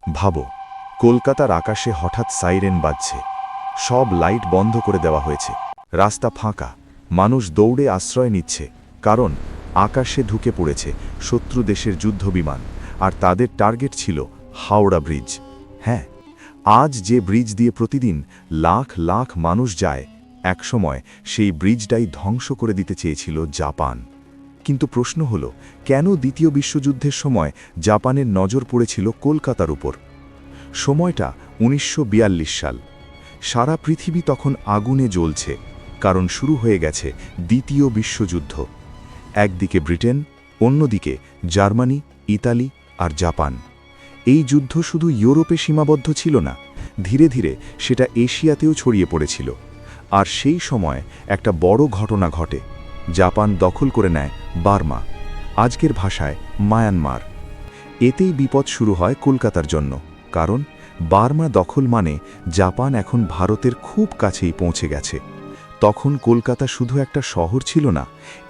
ভাবো, কলকাতার আকাশে হঠাৎ সাইরেন বাজছে, সব লাইট বন্ধ করে দেওয়া হয়েছে, রাস্তা ফাঁকা, মানুষ দৌড়ে আশ্রয় নিচ্ছে, কারণ আকাশে ঢুকে পড়েছে শত্রু দেশের যুদ্ধবিমান, আর তাদের টার্গেট ছিল হাওড়া ব্রিজ। হ্যাঁ, আজ যে ব্রিজ দিয়ে প্রতিদিন লাখ লাখ মানুষ যায়, একসময় সেই ব্রিজটাই ধ্বংস করে দিতে চেয়েছিল জাপান। কিন্তু প্রশ্ন হল, কেন দ্বিতীয় বিশ্বযুদ্ধের সময় জাপানের নজর পড়েছিল কলকাতার উপর? সময়টা 1942 সাল। সারা পৃথিবী তখন আগুনে জ্বলছে, কারণ শুরু হয়ে গেছে দ্বিতীয় বিশ্বযুদ্ধ। একদিকে ব্রিটেন, অন্যদিকে জার্মানি, ইতালি আর জাপান। এই যুদ্ধ শুধু ইউরোপে সীমাবদ্ধ ছিল না, ধীরে ধীরে সেটা এশিয়াতেও ছড়িয়ে পড়েছিল। আর সেই সময় একটা বড় ঘটনা ঘটে। জাপান দখল করে নেয় বার্মা, আজকের ভাষায় মায়ানমার। এতেই বিপদ শুরু হয় কলকাতার জন্য, কারণ বার্মা দখল মানে জাপান এখন ভারতের খুব কাছেই পৌঁছে গেছে। তখন কলকাতা শুধু একটা শহর ছিল না,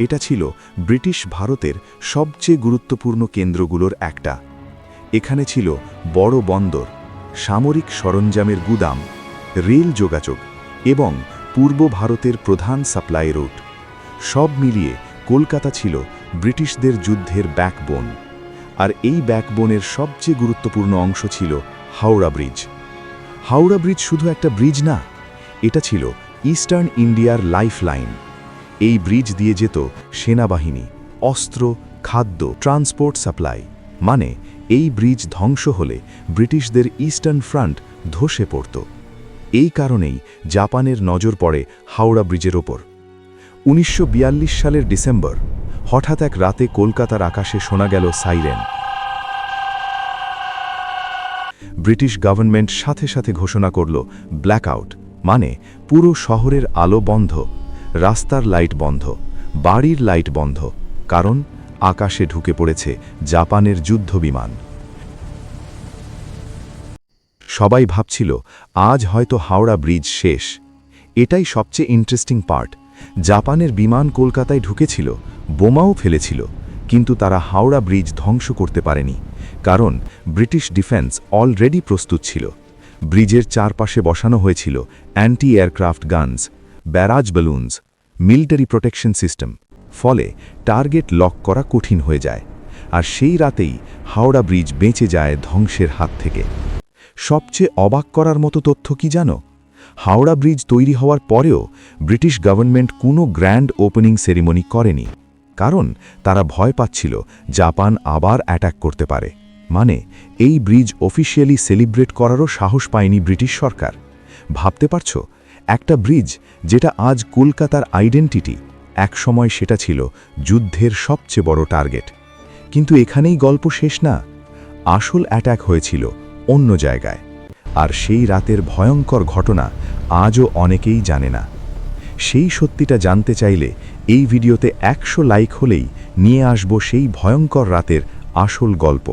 এটা ছিল ব্রিটিশ ভারতের সবচেয়ে গুরুত্বপূর্ণ কেন্দ্রগুলোর একটা। এখানে ছিল বড় বন্দর, সামরিক সরঞ্জামের গুদাম, রেল যোগাযোগ এবং পূর্ব ভারতের প্রধান সাপ্লাই রুট। সব মিলিয়ে কলকাতা ছিল ব্রিটিশদের যুদ্ধের ব্যাকবোন। আর এই ব্যাকবোনের সবচেয়ে গুরুত্বপূর্ণ অংশ ছিল হাওড়া ব্রিজ। হাওড়া ব্রিজ শুধু একটা ব্রিজ না, এটা ছিল ইস্টার্ন ইন্ডিয়ার লাইফলাইন। এই ব্রিজ দিয়ে যেত সেনাবাহিনী, অস্ত্র, খাদ্য, ট্রান্সপোর্ট সাপ্লাই। মানে এই ব্রিজ ধ্বংস হলে ব্রিটিশদের ইস্টার্ন ফ্রন্ট ধসে পড়ত। এই কারণেই জাপানের নজর পড়ে হাওড়া ব্রিজের ওপর। 1942 সালের ডিসেম্বর, হঠাৎ এক রাতে কলকাতার আকাশে শোনা গেল সাইরেন। ব্রিটিশ গভর্নমেন্ট সাথে সাথে ঘোষণা করল ব্ল্যাকআউট, মানে পুরো শহরের আলো বন্ধ, রাস্তার লাইট বন্ধ, বাড়ির লাইট বন্ধ, কারণ আকাশে ঢুকে পড়েছে জাপানের যুদ্ধবিমান। সবাই ভাবছিল আজ হয়তো হাওড়া ব্রিজ শেষ। এটাই সবচেয়ে ইন্টারেস্টিং পার্ট। জাপানের বিমান কলকাতায় ঢুকেছিল, বোমাও ফেলেছিল, কিন্তু তারা হাওড়া ব্রিজ ধ্বংস করতে পারেনি, কারণ ব্রিটিশ ডিফেন্স অলরেডি প্রস্তুত ছিল। ব্রিজের চারপাশে বসানো হয়েছিল anti aircraft guns, barrage balloons, military protection system. ফলে টার্গেট লক করা কঠিন হয়ে যায়। আর সেই রাতেই হাওড়া ব্রিজ বেঁচে যায় ধ্বংসের হাত থেকে। সবচেয়ে অবাক করার মতো তথ্য কি জানো? হাওড়া ব্রিজ তৈরি হওয়ার পরেও ব্রিটিশ গভর্নমেন্ট কোনো গ্র্যান্ড ওপেনিং সেরিমনি করেনি, কারণ তারা ভয় পাচ্ছিল জাপান আবার অ্যাটাক করতে পারে। মানে এই ব্রিজ অফিসিয়ালি সেলিব্রেট করারও সাহস পায়নি ব্রিটিশ সরকার। ভাবতে পারছো, একটা ব্রিজ যেটা আজ কলকাতার আইডেন্টিটি, একসময় সেটা ছিল যুদ্ধের সবচেয়ে বড় টার্গেট। কিন্তু এখানেই গল্প শেষ না। আসল অ্যাটাক হয়েছিল অন্য জায়গায়। আর সেই রাতের ভয়ঙ্কর ঘটনা আজও অনেকেই জানে না। সেই সত্যিটা জানতে চাইলে এই ভিডিওতে 100 লাইক হলেই নিয়ে আসব সেই ভয়ঙ্কর রাতের আসল গল্প।